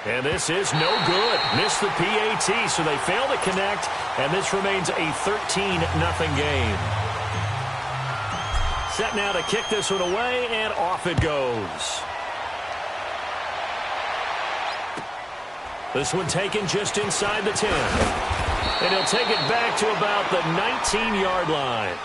And this is no good. Missed the PAT, so they fail to connect, and this remains a 13-0 game. Set now to kick this one away, and off it goes. This one taken just inside the 10. And he'll take it back to about the 19-yard line.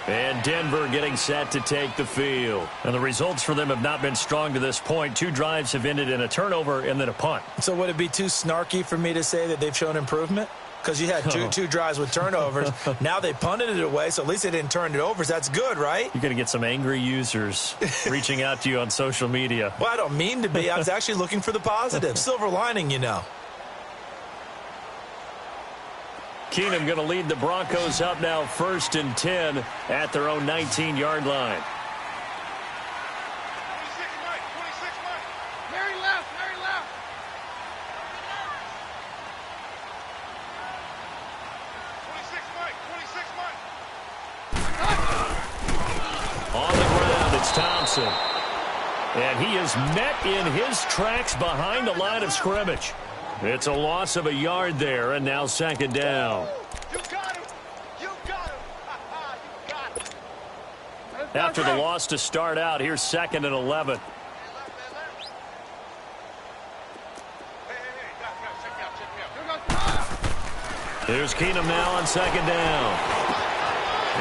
And Denver getting set to take the field. And the results for them have not been strong to this point. 2 drives have ended in a turnover and then a punt. So would it be too snarky for me to say that they've shown improvement? Because you had two drives with turnovers. Now they punted it away, so at least they didn't turn it over. So that's good, right? You're going to get some angry users reaching out to you on social media. Well, I don't mean to be. I was actually looking for the positive. Silver lining, you know. Keenum going to lead the Broncos up now 1st and 10 at their own 19-yard line. 26 Mike. Mary left. 26 Mike. On the ground, it's Thompson. And he is met in his tracks behind the line of scrimmage. It's a loss of a yard there, and now 2nd down. You got him. You got him. After the loss to start out, here's 2nd and 11. Here's Keenum now on 2nd down.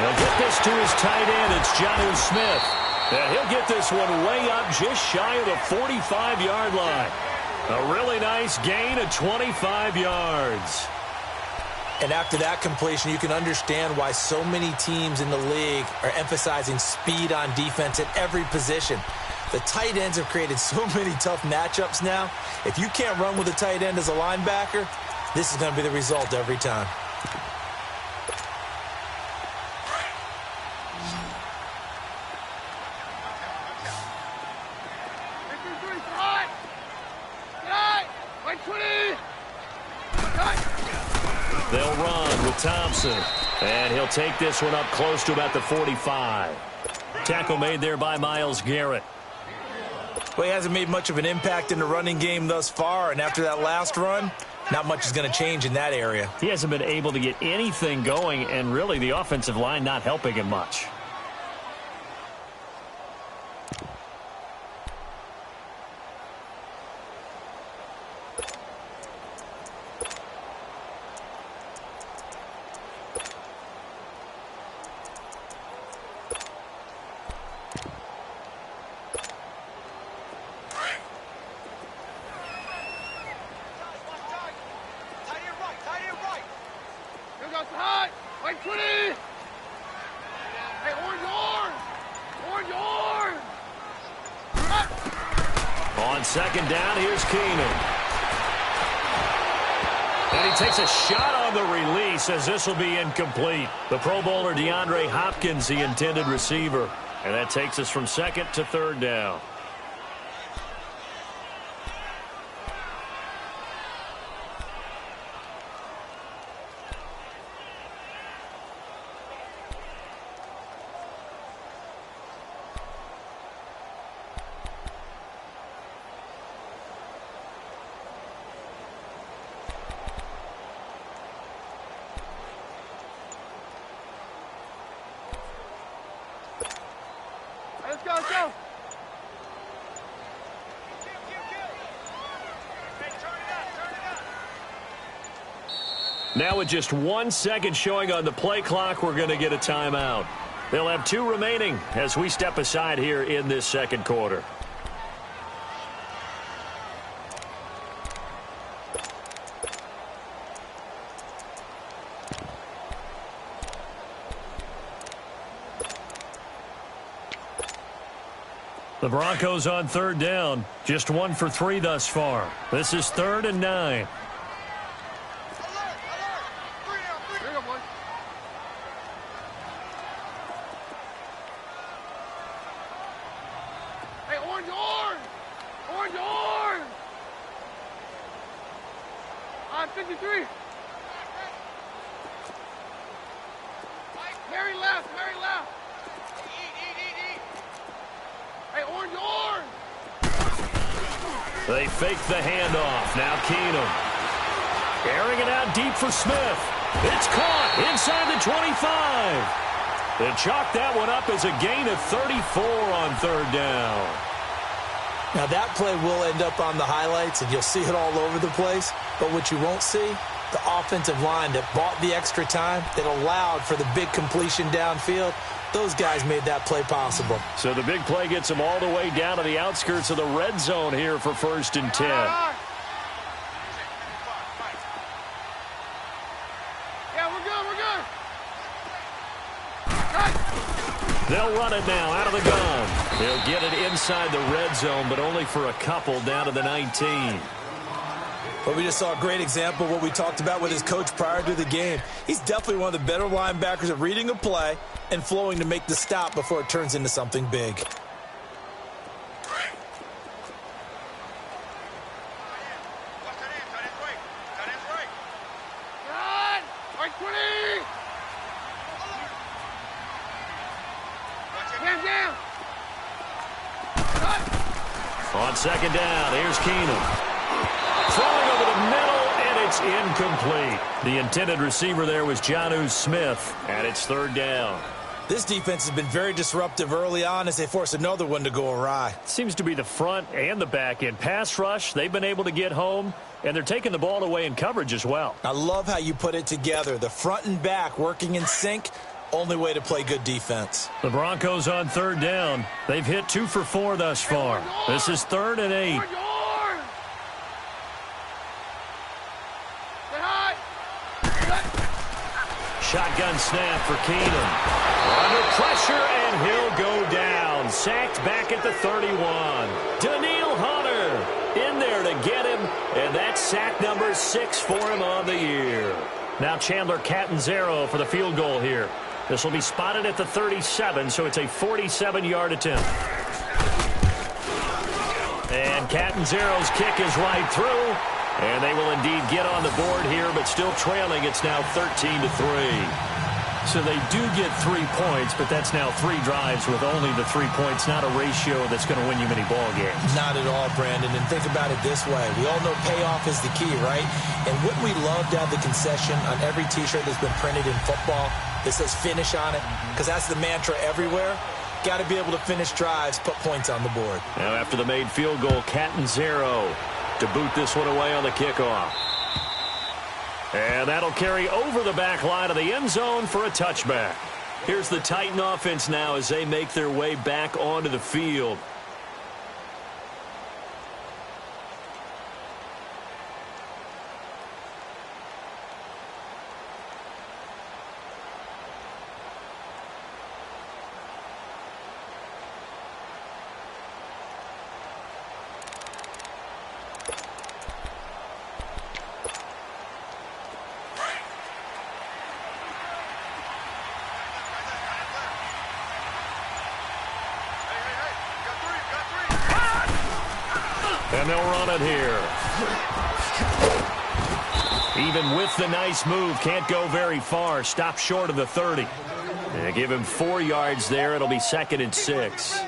He'll get this to his tight end. It's Jonnu Smith. And he'll get this one way up just shy of the 45-yard line. A really nice gain of 25 yards. And after that completion, you can understand why so many teams in the league are emphasizing speed on defense at every position. The tight ends have created so many tough matchups now. If you can't run with a tight end as a linebacker, this is going to be the result every time. They'll run with Thompson. And he'll take this one up close to about the 45. Tackle made there by Myles Garrett. Well, he hasn't made much of an impact in the running game thus far, and after that last run, not much is going to change in that area. He hasn't been able to get anything going, and really the offensive line not helping him much. On 2nd down, here's Keenum. And he takes a shot on the release as this will be incomplete. The Pro Bowler DeAndre Hopkins, the intended receiver. And that takes us from 2nd to 3rd down. Let's go. Now with just 1 second showing on the play clock, we're going to get a timeout. They'll have 2 remaining as we step aside here in this 2nd quarter. The Broncos on 3rd down. Just 1 for 3 thus far. This is 3rd and 9. Hey, orange! On 53. Mary left. Hey, orange! They fake the handoff. Now Keenum. Airing it out deep for Smith. It's caught inside the 25. They chalk that one up as a gain of 34 on third down. Now that play will end up on the highlights, and you'll see it all over the place. But what you won't see, the offensive line that bought the extra time, that allowed for the big completion downfield, those guys made that play possible. So the big play gets them all the way down to the outskirts of the red zone here for 1st and 10. Yeah, we're good, we're good. They'll run it now out of the gun. They'll get it inside the red zone, but only for a couple down to the 19. But we just saw a great example of what we talked about with his coach prior to the game. He's definitely one of the better linebackers at reading a play and flowing to make the stop before it turns into something big. Tight end's right. Run! Right 20! Hands down! On 2nd down, here's Keenum. Throwing over the middle, and it's incomplete. The intended receiver there was Jonnu Smith, and it's 3rd down. This defense has been very disruptive early on as they force another one to go awry. Seems to be the front and the back end. Pass rush, they've been able to get home, and they're taking the ball away in coverage as well. I love how you put it together. The front and back working in sync, only way to play good defense. The Broncos on 3rd down. They've hit 2 for 4 thus far. This is 3rd and 8. Shotgun snap for Keenum. Under pressure, and he'll go down. Sacked back at the 31. Daniil Hunter in there to get him, and that's sack number 6 for him on the year. Now Chandler Catanzaro for the field goal here. This will be spotted at the 37, so it's a 47-yard attempt. And Catanzaro's kick is right through. And they will indeed get on the board here, but still trailing. It's now 13-3. So they do get 3 points, but that's now 3 drives with only the 3 points, not a ratio that's going to win you many ball games. Not at all, Brandon. And think about it this way. We all know payoff is the key, right? And wouldn't we love to have the concession on every T-shirt that's been printed in football that says finish on it? Because that's the mantra everywhere. Got to be able to finish drives, put points on the board. Now after the made field goal, Catanzaro to boot this one away on the kickoff. And that'll carry over the back line of the end zone for a touchback. Here's the Titan offense now as they make their way back onto the field. And they'll run it here. Even with the nice move, can't go very far. Stop short of the 30. They give him 4 yards there. It'll be 2nd and 6.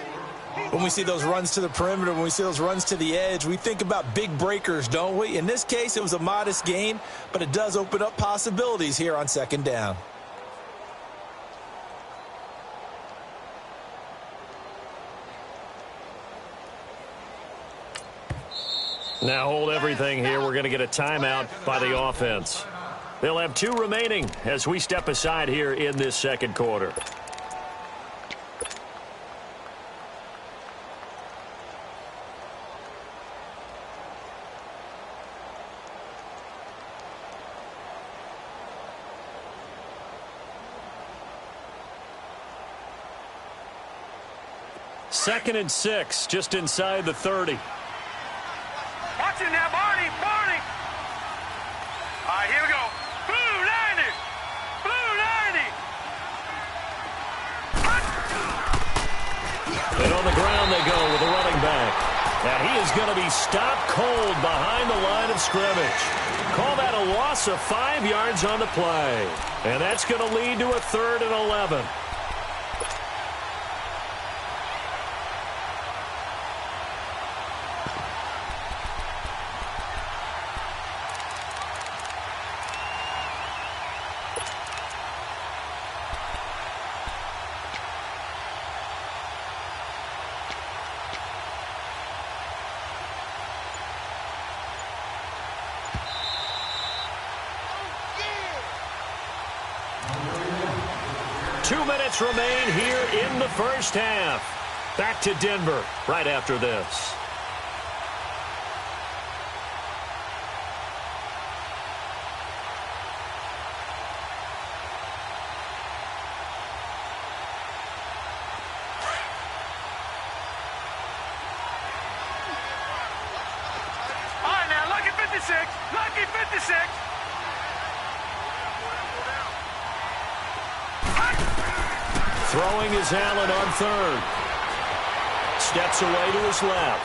When we see those runs to the perimeter, when we see those runs to the edge, we think about big breakers, don't we? In this case, it was a modest gain, but it does open up possibilities here on 2nd down. Now hold everything here. We're going to get a timeout by the offense. They'll have 2 remaining as we step aside here in this 2nd quarter. Second and 6, just inside the 30. Watch it now, Barney! Barney! All right, here we go. Blue 90! Blue 90! And on the ground they go with the running back. And he is going to be stopped cold behind the line of scrimmage. Call that a loss of 5 yards on the play. And that's going to lead to a 3rd and 11. 2 minutes remain here in the first half. Back to Denver right after this. All right, now, lucky 56. Lucky 56. Throwing is Allen on third. Steps away to his left.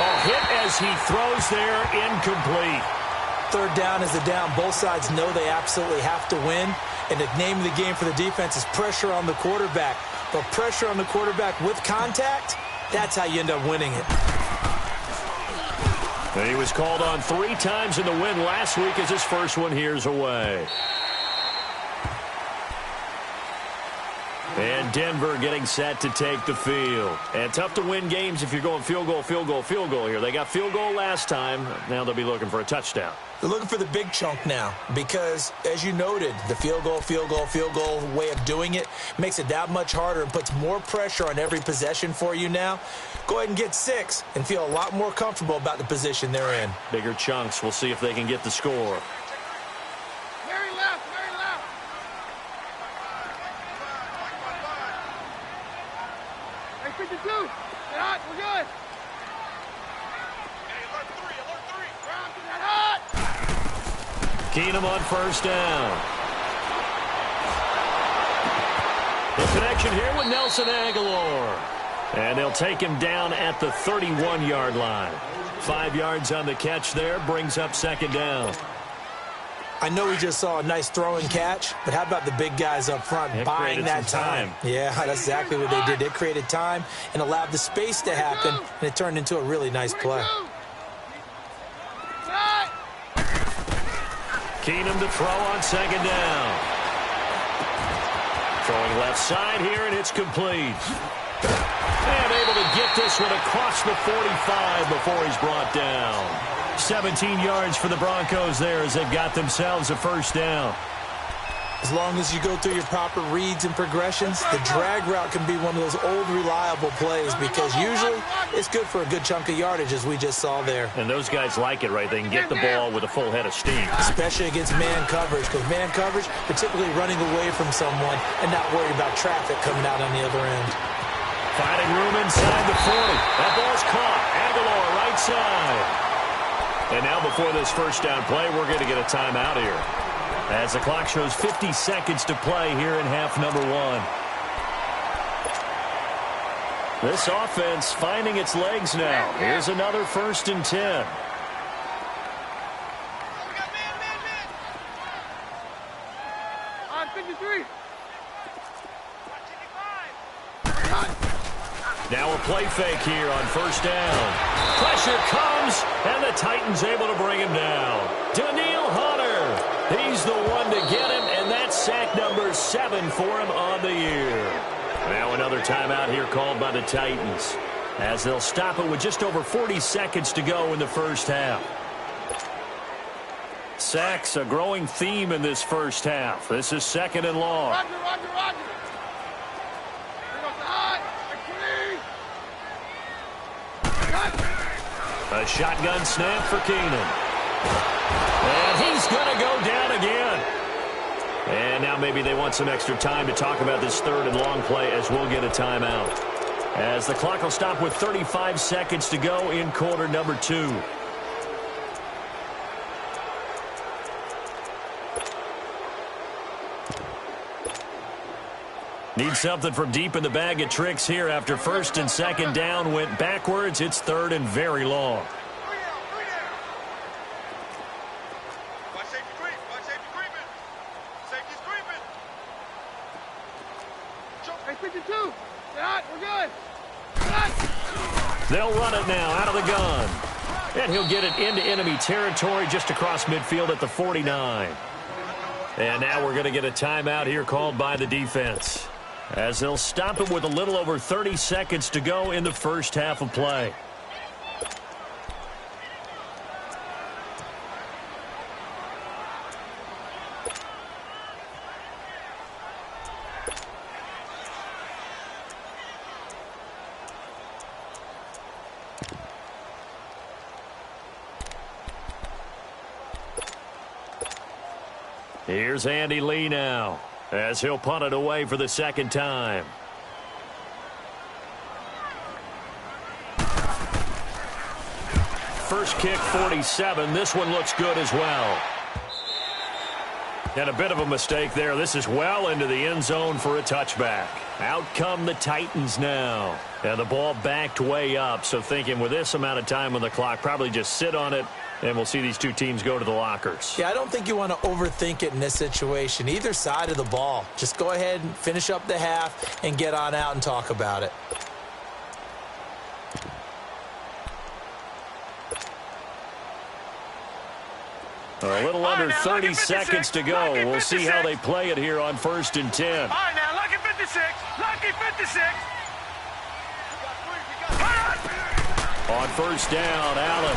A hit as he throws there, incomplete. Third down is the down. Both sides know they absolutely have to win. And the name of the game for the defense is pressure on the quarterback. But pressure on the quarterback with contact, that's how you end up winning it. He was called on 3 times in the win last week as his first one here's away. And Denver getting set to take the field. And tough to win games if you're going field goal, field goal, field goal here. They got field goal last time. Now they'll be looking for a touchdown. They're looking for the big chunk now because, as you noted, the field goal way of doing it makes it that much harder and puts more pressure on every possession for you now. Go ahead and get 6 and feel a lot more comfortable about the position they're in. Bigger chunks. We'll see if they can get the score. Very left, very left. Hey, 52. Get hot, we're good. Hey, alert 3. Brown, get hot. Keenum on first down. The connection here with Nelson Aguilar. And they'll take him down at the 31-yard line. 5 yards on the catch there, brings up second down. I know we just saw a nice throw and catch, but how about the big guys up front buying that time? Yeah, that's exactly what they did. They created time and allowed the space to happen, and it turned into a really nice play. Keenum to throw on second down. Throwing left side here, and it's complete. And able to get this one across the 45 before he's brought down. 17 yards for the Broncos there as they've got themselves a first down. As long as you go through your proper reads and progressions, the drag route can be one of those old reliable plays because usually it's good for a good chunk of yardage as we just saw there. And those guys like it, right? They can get the ball with a full head of steam. Especially against man coverage because man coverage, they're typically running away from someone and not worried about traffic coming out on the other end. Finding room inside the 40. That ball's caught. Aguilar right side. And now before this first down play, we're going to get a timeout here. As the clock shows 50 seconds to play here in half number 1. This offense finding its legs now. Here's another 1st and 10. On 53. Now a play fake here on first down. Pressure comes, and the Titans able to bring him down. Daniil Hunter, he's the one to get him, and that's sack number 7 for him on the year. Now another timeout here called by the Titans, as they'll stop it with just over 40 seconds to go in the first half. Sacks, a growing theme in this first half. This is 2nd and long. Roger. A shotgun snap for Keenum. And he's going to go down again. And now maybe they want some extra time to talk about this 3rd and long play as we'll get a timeout. As the clock will stop with 35 seconds to go in quarter number 2. Need something from deep in the bag of tricks here after 1st and 2nd down went backwards. It's 3rd and very long. Watch safety creep. Watch safety creeping. Safety's creeping. Hey, 52. Get hot. We're good. They'll run it now out of the gun. And he'll get it into enemy territory just across midfield at the 49. And now we're going to get a timeout here called by the defense, as they'll stop it with a little over 30 seconds to go in the first half of play. Here's Andy Lee now, as he'll punt it away for the second time. First kick, 47. This one looks good as well. And a bit of a mistake there. This is well into the end zone for a touchback. Out come the Titans now. And the ball backed way up. So thinking with this amount of time on the clock, probably just sit on it, and we'll see these two teams go to the lockers. Yeah, I don't think you want to overthink it in this situation. Either side of the ball. Just go ahead and finish up the half and get on out and talk about it. A little under 30 seconds to go. We'll see how they play it here on 1st and 10. All right, now, lucky 56. Lucky 56. On 1st down, Allen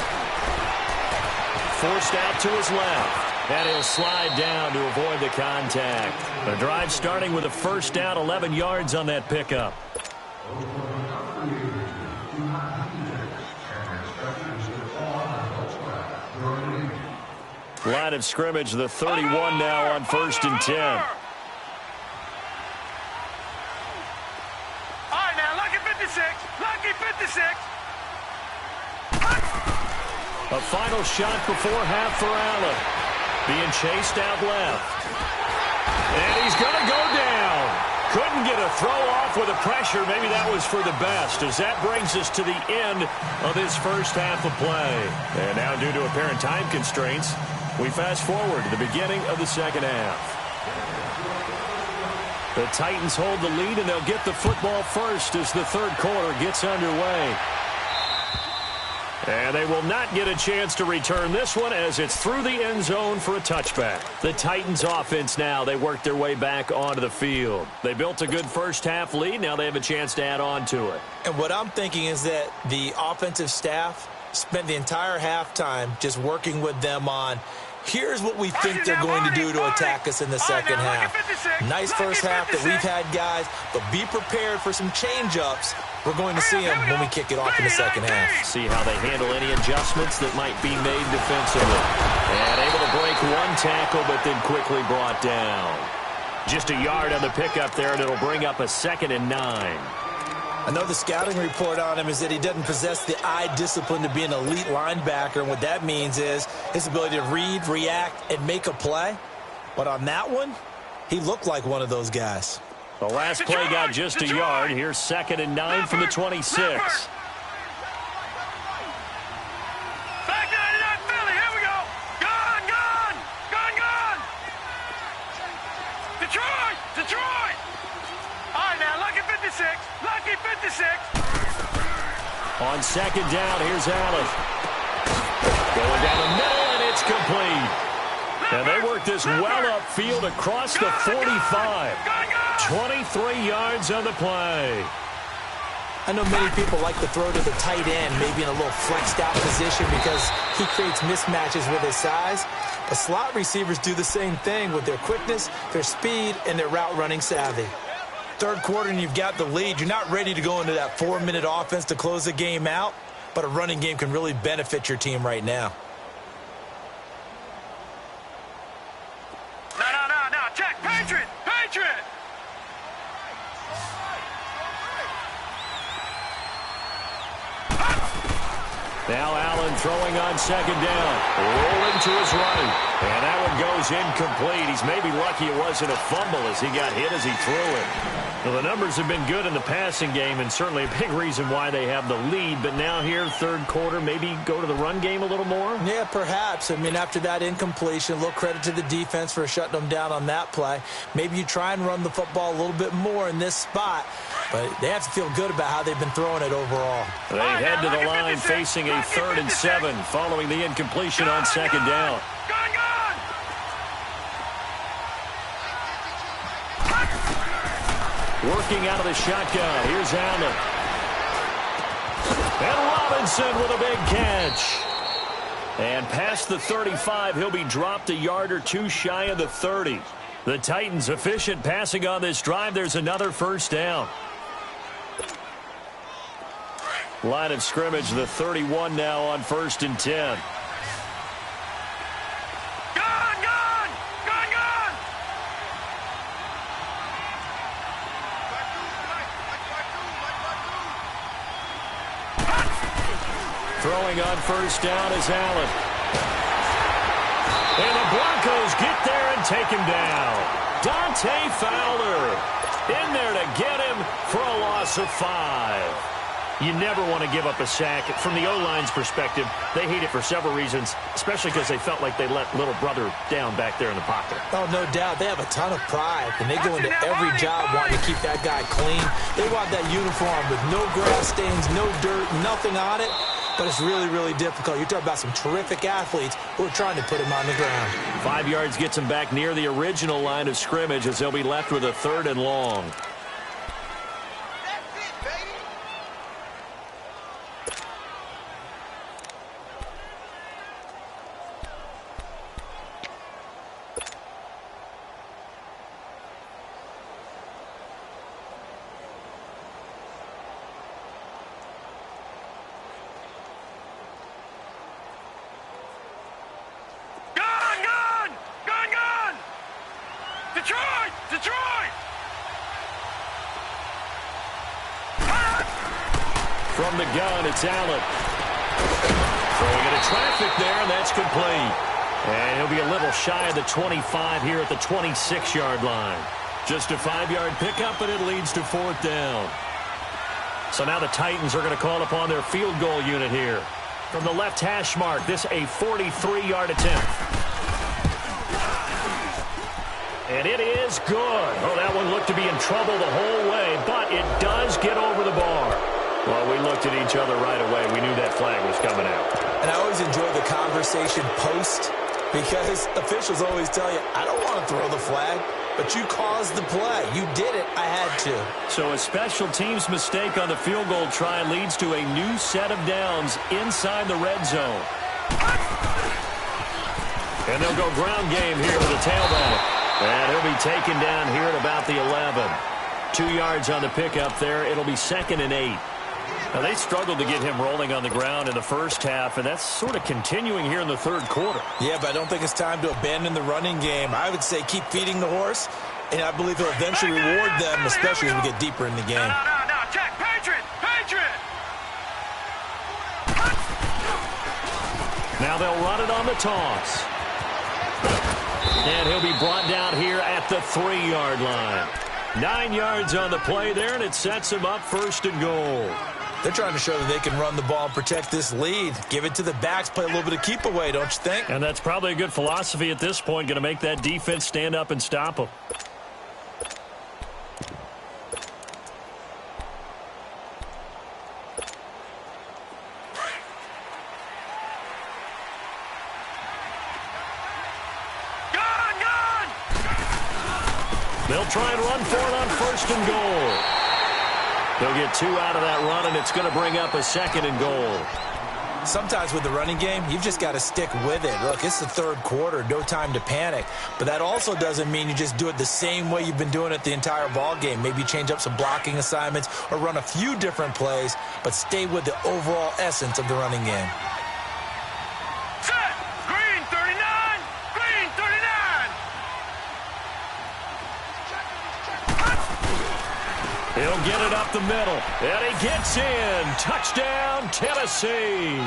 forced out to his left. And he'll slide down to avoid the contact. The drive starting with a 1st down, 11 yards on that pickup. Line of scrimmage, the 31 now on 1st and 10. All right, now, lucky 56. Lucky 56. A final shot before half for Allen. Being chased out left. And he's going to go down. Couldn't get a throw off with the pressure. Maybe that was for the best, as that brings us to the end of this first half of play. And now, due to apparent time constraints, we fast forward to the beginning of the second half. The Titans hold the lead, and they'll get the football first as the third quarter gets underway. And they will not get a chance to return this one, as it's through the end zone for a touchback. The Titans offense now, they work their way back onto the field. They built a good first half lead. Now they have a chance to add on to it. And what I'm thinking is that the offensive staff spent the entire halftime just working with them on, here's what we think they're going to do to attack us in the second half. Nice first half that we've had, guys, but be prepared for some change-ups. We're going to see them when we kick it off in the second half. See how they handle any adjustments that might be made defensively. And able to break one tackle, but then quickly brought down. Just a yard on the pickup there, and it'll bring up a 2nd and 9. I know the scouting report on him is that he doesn't possess the eye discipline to be an elite linebacker, and what that means is his ability to read, react, and make a play. But on that one, he looked like one of those guys. The last play got just a yard. Here's 2nd and 9 from the 26. Back 99 Philly, here we go. Gone, gone, gone, gone. Detroit, Detroit. All right, now, lucky 56, lucky 56. On 2nd down, here's Allen. Going down the middle, and it's complete. And they work this well upfield across the 45. 23 yards on the play. I know many people like to throw to the tight end, maybe in a little flexed out position because he creates mismatches with his size. But slot receivers do the same thing with their quickness, their speed, and their route running savvy. Third quarter and you've got the lead. You're not ready to go into that 4-minute offense to close the game out, but a running game can really benefit your team right now. No, check, Patriot, Patriot. Now Allen throwing on 2nd down. Rolling to his right. And that one goes incomplete. He's maybe lucky it wasn't a fumble as he got hit as he threw it. Well, the numbers have been good in the passing game, and certainly a big reason why they have the lead. But now here, third quarter, maybe go to the run game a little more? Yeah, perhaps. I mean, after that incompletion, a little credit to the defense for shutting them down on that play. Maybe you try and run the football a little bit more in this spot. But they have to feel good about how they've been throwing it overall. They head to the line facing a 3rd and 7 following the incompletion on 2nd down. Working out of the shotgun. Here's Allen. And Robinson with a big catch. And past the 35, he'll be dropped a yard or two shy of the 30. The Titans efficient passing on this drive. There's another 1st down. Line of scrimmage, the 31 now on 1st and 10. Gone! Throwing on first down is Allen. And the Broncos get there and take him down. Dante Fowler in there to get him for a loss of 5. You never want to give up a sack. From the O-line's perspective, they hate it for several reasons, especially because they felt like they let little brother down back there in the pocket. Oh, no doubt. They have a ton of pride, and they go into every job wanting to keep that guy clean. They want that uniform with no grass stains, no dirt, nothing on it. But it's really, really difficult. You're talking about some terrific athletes who are trying to put him on the ground. 5 yards gets him back near the original line of scrimmage as they'll be left with a 3rd and long. Detroit! From the gun, it's Allen. Throwing into traffic there, and that's complete. And he'll be a little shy of the 25 here at the 26-yard line. Just a 5-yard pickup, and it leads to 4th down. So now the Titans are going to call upon their field goal unit here. From the left hash mark, this a 43-yard attempt. And it is good. Oh, that one looked to be in trouble the whole way, but it does get over the bar. Well, we looked at each other right away. We knew that flag was coming out. And I always enjoy the conversation post because officials always tell you, I don't want to throw the flag, but you caused the play. You did it. I had to. So a special teams mistake on the field goal try leads to a new set of downs inside the red zone. And they'll go ground game here with the tailback. And he'll be taken down here at about the 11. 2 yards on the pickup there. It'll be 2nd and 8. Now, they struggled to get him rolling on the ground in the first half, and that's sort of continuing here in the 3rd quarter. Yeah, but I don't think it's time to abandon the running game. I would say keep feeding the horse, and I believe he'll eventually reward them, especially as we get deeper in the game. No, check. Patriot! Now they'll run it on the toss. And he'll be brought down here at the 3-yard line. 9 yards on the play there, and it sets him up 1st and goal. They're trying to show that they can run the ball and protect this lead. Give it to the backs, play a little bit of keep away, don't you think? And that's probably a good philosophy at this point, going to make that defense stand up and stop them. They'll try and run for it on 1st and goal. They'll get 2 out of that run, and it's going to bring up a 2nd and goal. Sometimes with the running game, you've just got to stick with it. Look, it's the 3rd quarter, no time to panic. But that also doesn't mean you just do it the same way you've been doing it the entire ball game. Maybe change up some blocking assignments or run a few different plays, but stay with the overall essence of the running game. Set! Green 39! Green 39! He'll get it up the middle, and he gets in. Touchdown, Tennessee.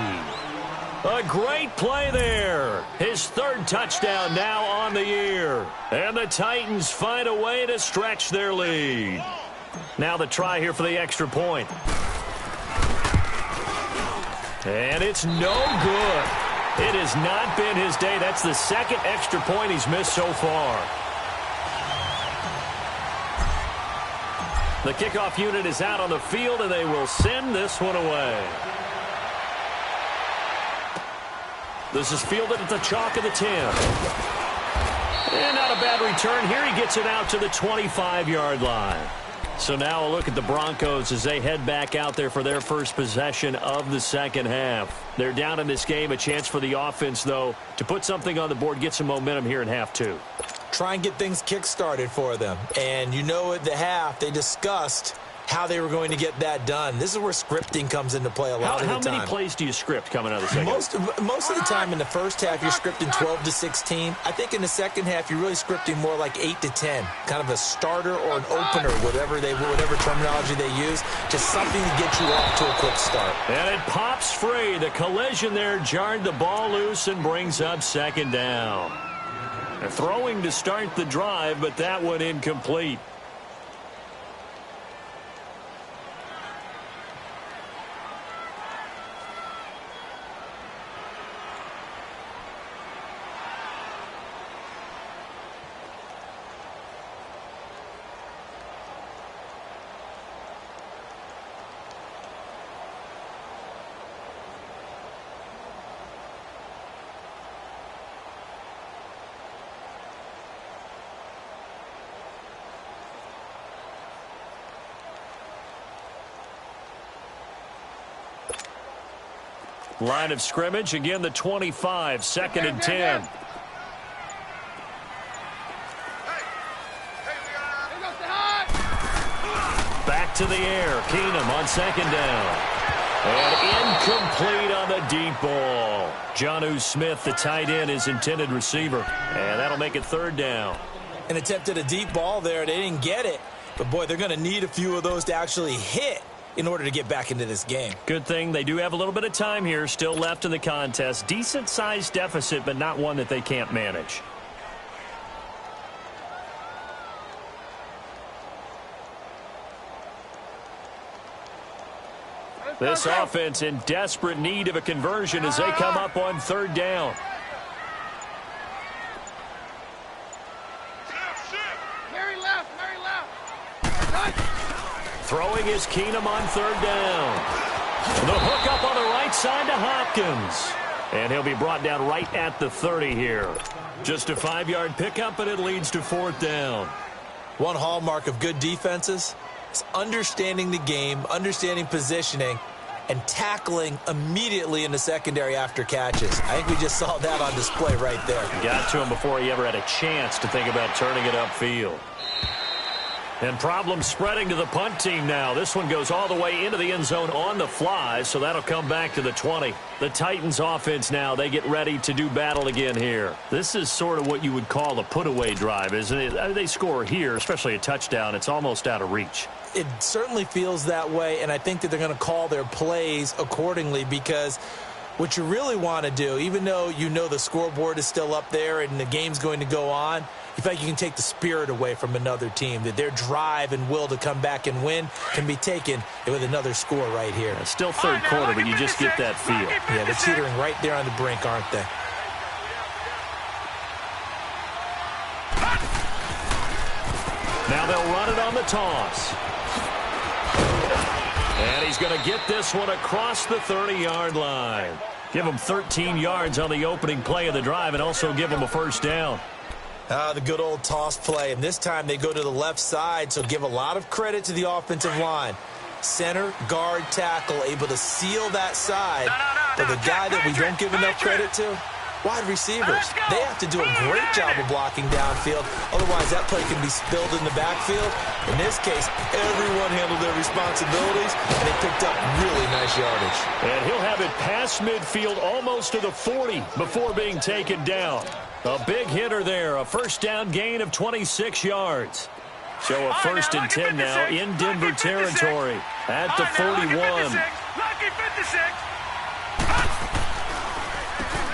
A great play there. His 3rd touchdown now on the year. And the Titans find a way to stretch their lead. Now the try here for the extra point. And it's no good. It has not been his day. That's the 2nd extra point he's missed so far. The kickoff unit is out on the field, and they will send this one away. This is fielded at the chalk of the 10. And not a bad return here. He gets it out to the 25-yard line. So now a look at the Broncos as they head back out there for their first possession of the 2nd half. They're down in this game. A chance for the offense, though, to put something on the board, get some momentum here in half 2. Try and get things kick-started for them. And you know at the half, they discussed how they were going to get that done. This is where scripting comes into play a lot of the time. How many plays do you script coming out of the second? Most of the time in the first half, you're scripting 12 to 16. I think in the second half, you're really scripting more like 8 to 10. Kind of a starter or an opener, whatever terminology they use. Just something to get you off to a quick start. And it pops free. The collision there jarred the ball loose and brings up second down. They're throwing to start the drive, but that one incomplete. Line of scrimmage, again the 25, 2nd and 10. Back to the air, Keenum on 2nd down. And incomplete on the deep ball. Jonnu Smith, the tight end, is intended receiver. And that'll make it 3rd down. And attempted a deep ball there. They didn't get it. But, boy, they're going to need a few of those to actually hit in order to get back into this game. Good thing they do have a little bit of time here still left in the contest. Decent-sized deficit, but not one that they can't manage. This offense in desperate need of a conversion as they come up on 3rd down. Throwing is Keenum on 3rd down. The hook up on the right side to Hopkins. And he'll be brought down right at the 30 here. Just a 5-yard pickup, and it leads to 4th down. One hallmark of good defenses is understanding the game, understanding positioning, and tackling immediately in the secondary after catches. I think we just saw that on display right there. Got to him before he ever had a chance to think about turning it upfield. And problems spreading to the punt team now. This one goes all the way into the end zone on the fly, so that'll come back to the 20. The Titans offense now, they get ready to do battle again here. This is sort of what you would call a put-away drive, isn't it? They score here, especially a touchdown. It's almost out of reach. It certainly feels that way, and I think that they're going to call their plays accordingly because what you really want to do, even though you know the scoreboard is still up there and the game's going to go on, you feel like you can take the spirit away from another team, that their drive and will to come back and win can be taken with another score right here. It's still 3rd quarter, but you just get that feel. Yeah, they're teetering right there on the brink, aren't they? Now they'll run it on the toss. And he's going to get this one across the 30-yard line. Give him 13 yards on the opening play of the drive and also give him a 1st down. The good old toss play, and this time they go to the left side, so give a lot of credit to the offensive line. Center, guard, tackle, able to seal that side. But the guy that we don't give enough credit to, wide receivers. They have to do a great job of blocking downfield. Otherwise, that play can be spilled in the backfield. In this case, everyone handled their responsibilities, and they picked up really nice yardage. And he'll have it past midfield almost to the 40 before being taken down. A big hitter there, a 1st down gain of 26 yards. So a 1st and 10 now in Denver territory at the 41.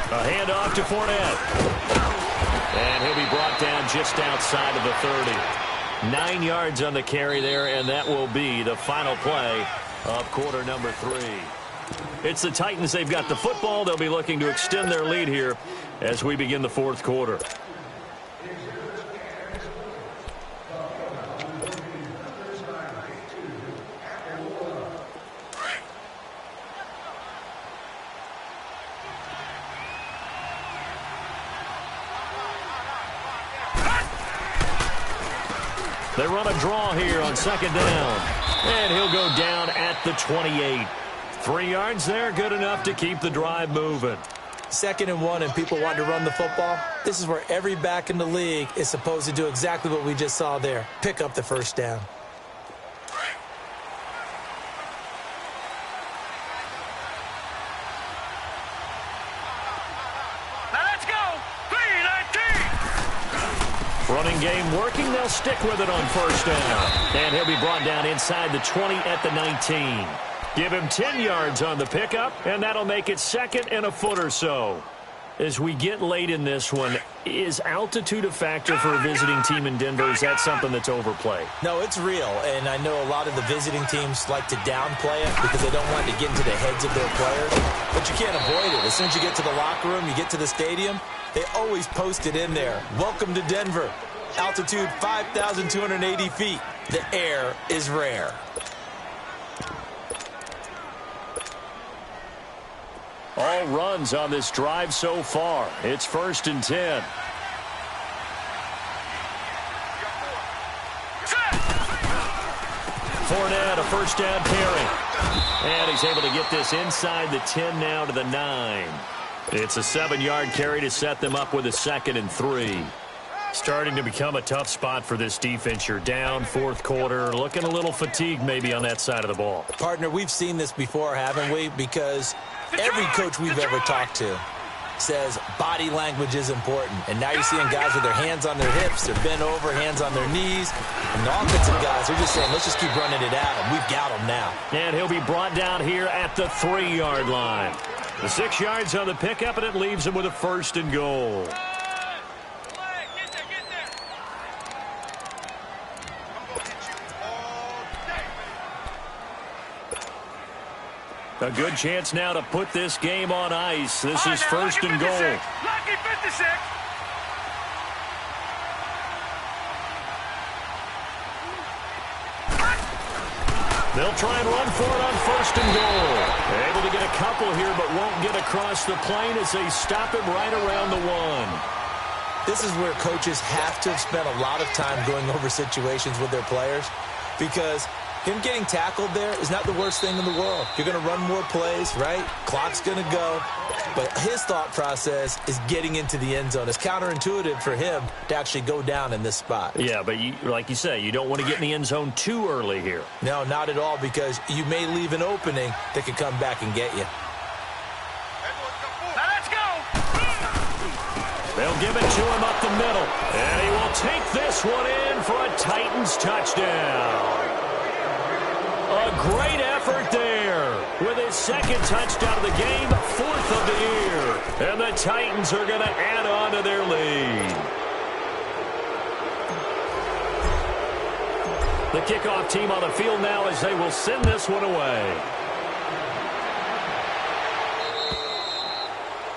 A handoff to Fournette. And he'll be brought down just outside of the 30. 9 yards on the carry there, and that will be the final play of quarter number 3. It's the Titans. They've got the football. They'll be looking to extend their lead here as we begin the 4th quarter. They run a draw here on 2nd down. And he'll go down at the 28. 3 yards there, good enough to keep the drive moving. 2nd and 1 and people want to run the football. This is where every back in the league is supposed to do exactly what we just saw there. Pick up the 1st down. Running game working. They'll stick with it on first down. And he'll be brought down inside the 20 at the 19. Give him 10 yards on the pickup, and that'll make it second and a foot or so. As we get late in this one, is altitude a factor for a visiting team in Denver? Is that something that's overplayed? No, it's real, and I know a lot of the visiting teams like to downplay it because they don't want to get into the heads of their players, but you can't avoid it. As soon as you get to the locker room, you get to the stadium, they always post it in there. Welcome to Denver. Altitude 5,280 feet. The air is rare. All runs on this drive so far. It's 1st and 10. Fournette, a first down carry. And he's able to get this inside the 10 now to the 9. It's a 7-yard carry to set them up with a 2nd and 3. Starting to become a tough spot for this defense. You're down, 4th quarter, looking a little fatigued maybe on that side of the ball. Partner, we've seen this before, haven't we? Because every coach we've ever talked to says body language is important. And now you're seeing guys with their hands on their hips, they're bent over, hands on their knees. And the offensive guys, they're just saying, let's just keep running it at him. We've got him now. And he'll be brought down here at the 3-yard line. The 6 yards on the pickup, and it leaves him with a 1st and goal. A good chance now to put this game on ice. This is 1st and goal. Lucky 56. They'll try and run for it on 1st and goal. They're able to get a couple here, but won't get across the plane as they stop him right around the 1. This is where coaches have to have spent a lot of time going over situations with their players, because him getting tackled there is not the worst thing in the world. You're going to run more plays, right? Clock's going to go. But his thought process is getting into the end zone. It's counterintuitive for him to actually go down in this spot. Yeah, but like you say, you don't want to get in the end zone too early here. No, not at all, because you may leave an opening that could come back and get you. Now let's go. They'll give it to him up the middle. And he will take this one in for a Titans touchdown. A great effort there with his 2nd touchdown of the game, 4th of the year. And the Titans are going to add on to their lead. The kickoff team on the field now as they will send this one away.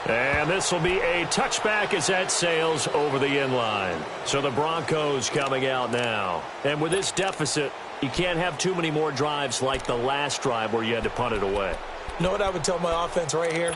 And this will be a touchback as that sails over the end line. So the Broncos coming out now. And with this deficit, you can't have too many more drives like the last drive where you had to punt it away. You know what I would tell my offense right here?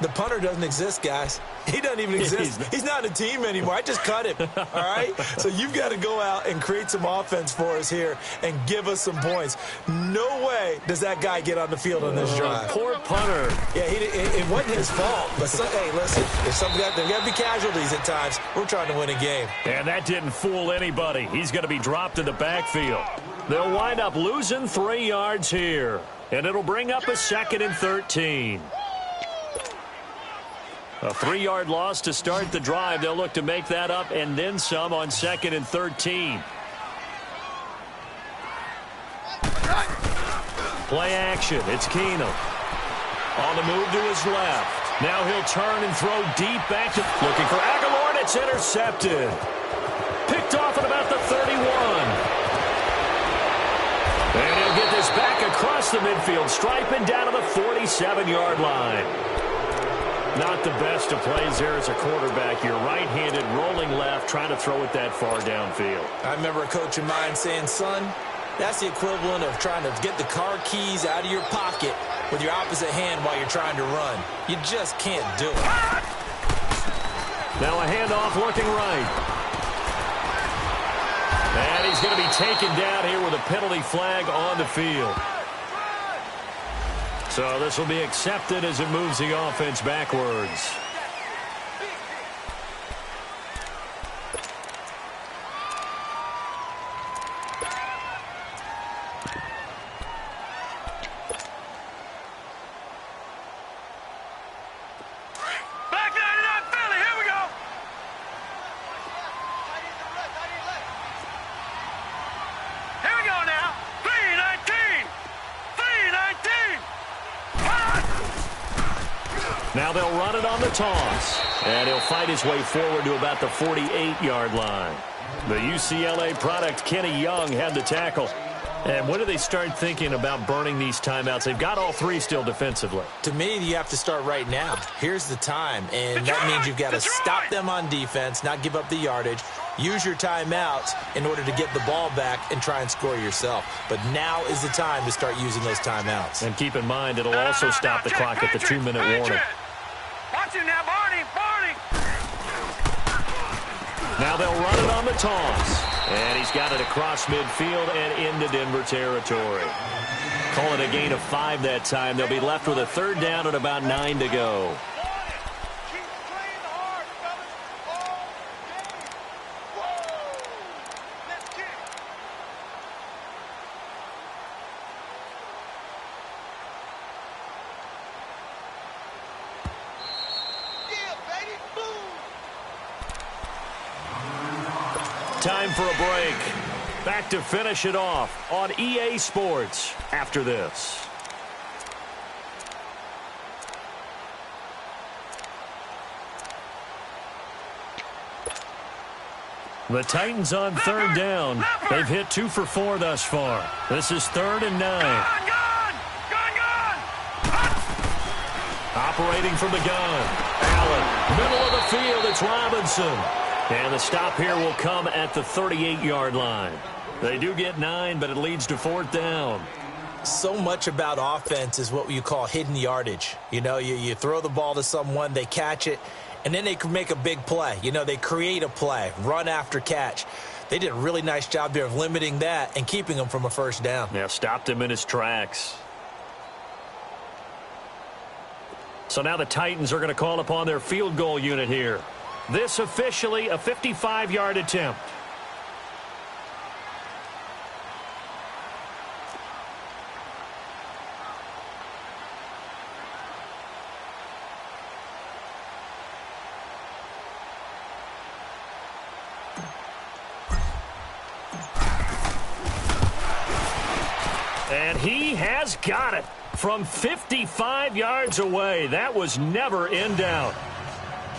The punter doesn't exist, guys. He doesn't even exist. He's not a team anymore. I just cut him, all right? So you've got to go out and create some offense for us here and give us some points. No way does that guy get on the field on this drive. Poor punter. Yeah, it wasn't his fault. But, hey, listen, there's got to be casualties at times. We're trying to win a game. And that didn't fool anybody. He's going to be dropped in the backfield. They'll wind up losing 3 yards here. And it'll bring up a 2nd and 13. A 3-yard loss to start the drive. They'll look to make that up and then some on 2nd and 13. Play action. It's Keenum. On the move to his left. Now he'll turn and throw deep back to looking for Aguilar, and it's intercepted. Picked off at about the 31. And he'll get this back across the midfield stripe and down to the 47-yard line. Not the best of plays there as a quarterback. You're right-handed, rolling left, trying to throw it that far downfield. I remember a coach of mine saying, son, that's the equivalent of trying to get the car keys out of your pocket with your opposite hand while you're trying to run. You just can't do it. Now a handoff looking right. And he's going to be taken down here with a penalty flag on the field. So this will be accepted as it moves the offense backwards. Back 99 Philly, here we go. Now they'll run it on the toss. And he'll fight his way forward to about the 48-yard line. The UCLA product, Kenny Young, had the tackle. And when do they start thinking about burning these timeouts? They've got all three still defensively. To me, you have to start right now. Here's the time, and that means you've got to stop them on defense, not give up the yardage, use your timeouts in order to get the ball back and try and score yourself. But now is the time to start using those timeouts. And keep in mind, it'll also stop the clock at the 2-minute warning. Watch him now, Barney. Now they'll run it on the toss. And he's got it across midfield and into Denver territory. Call it a gain of 5 that time. They'll be left with a third down and about 9 to go. Time for a break. Back to finish it off on EA Sports after this. The Titans on third down. They've hit 2 for 4 thus far. This is 3rd and 9. Operating from the gun. Allen, middle of the field, it's Robinson. And the stop here will come at the 38-yard line. They do get 9, but it leads to 4th down. So much about offense is what you call hidden yardage. You know, you throw the ball to someone, they catch it, and then they can make a big play. You know, they create a play, run after catch. They did a really nice job there of limiting that and keeping him from a first down. Yeah, stopped him in his tracks. So now the Titans are going to call upon their field goal unit here. This officially a 55-yard attempt. And he has got it from 55 yards away. That was never in doubt.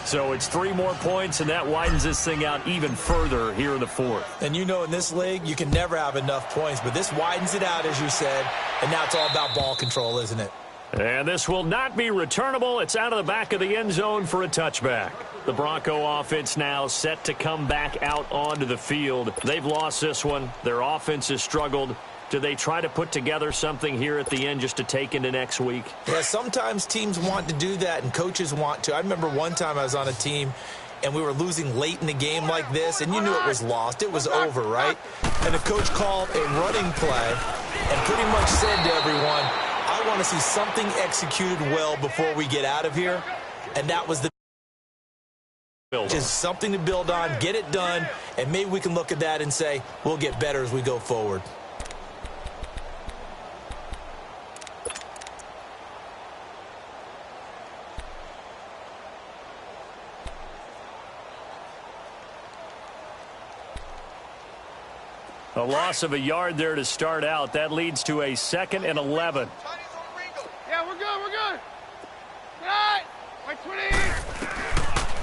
So it's 3 more points, and that widens this thing out even further here in the 4th. And you know in this league, you can never have enough points, but this widens it out, as you said, and now it's all about ball control, isn't it? And this will not be returnable. It's out of the back of the end zone for a touchback. The Bronco offense now set to come back out onto the field. They've lost this one. Their offense has struggled. Do they try to put together something here at the end just to take into next week? Yeah, sometimes teams want to do that and coaches want to. I remember one time I was on a team and we were losing late in the game like this, and you knew it was lost. It was over, right? And the coach called a running play and pretty much said to everyone, I want to see something executed well before we get out of here. And that was the just something to build on, get it done, and maybe we can look at that and say, we'll get better as we go forward. A loss of a yard there to start out. That leads to a 2nd and 11. Yeah, we're good. Good night. My 28.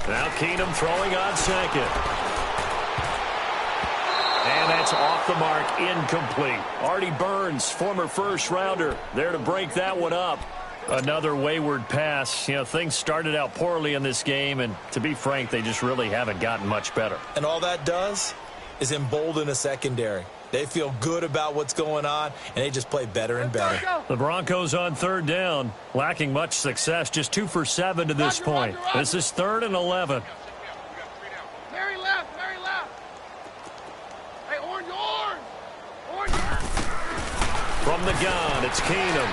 Now Keenum throwing on 2nd. And that's off the mark, incomplete. Artie Burns, former first-rounder, there to break that one up. Another wayward pass. You know, things started out poorly in this game, and to be frank, they just really haven't gotten much better. And all that does is embolden a secondary. They feel good about what's going on, and they just play better and better. The Broncos on third down, lacking much success, just 2 for 7 to this point. This is 3rd and 11. Mary left. Hey, orange. From the gun, it's Keenum.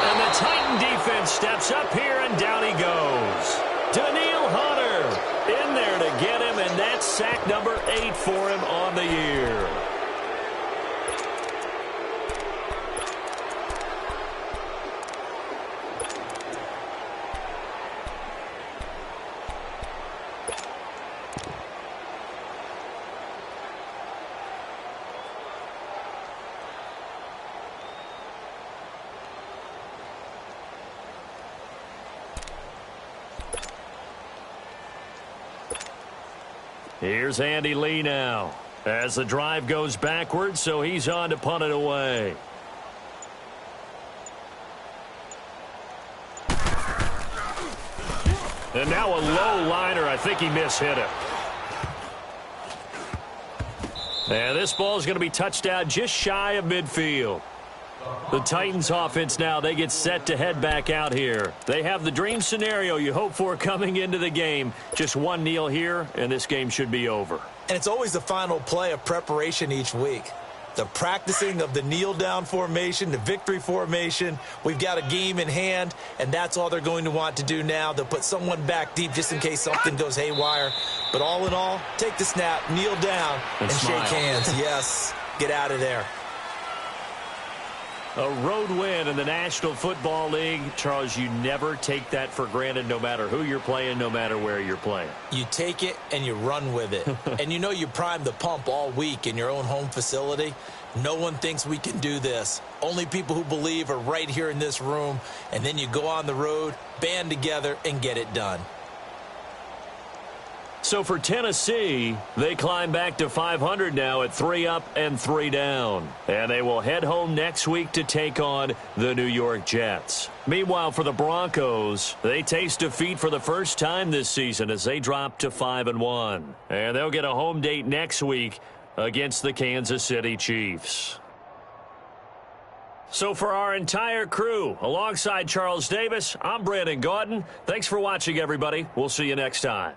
And the Titan defense steps up here, and down he goes. Daniil Hunter in there to get him, and that's sack number 8 for him on the year. Here's Andy Lee now as the drive goes backwards, so he's on to punt it away. And now a low liner. I think he mishit it. And this ball is going to be touched out just shy of midfield. The Titans offense now, they get set to head back out here. They have the dream scenario you hope for coming into the game. Just one kneel here, and this game should be over. And it's always the final play of preparation each week. The practicing of the kneel-down formation, the victory formation. We've got a game in hand, and that's all they're going to want to do now. They'll put someone back deep just in case something goes haywire. But all in all, take the snap, kneel down, and shake hands. Yes, get out of there. A road win in the National Football League. Charles, you never take that for granted no matter who you're playing, no matter where you're playing. You take it and you run with it. And you know you primed the pump all week in your own home facility. No one thinks we can do this. Only people who believe are right here in this room. And then you go on the road, band together, and get it done. So for Tennessee, they climb back to 500 now at 3 up and 3 down. And they will head home next week to take on the New York Jets. Meanwhile, for the Broncos, they taste defeat for the first time this season as they drop to 5-1. And they'll get a home date next week against the Kansas City Chiefs. So for our entire crew, alongside Charles Davis, I'm Brandon Gaudin. Thanks for watching, everybody. We'll see you next time.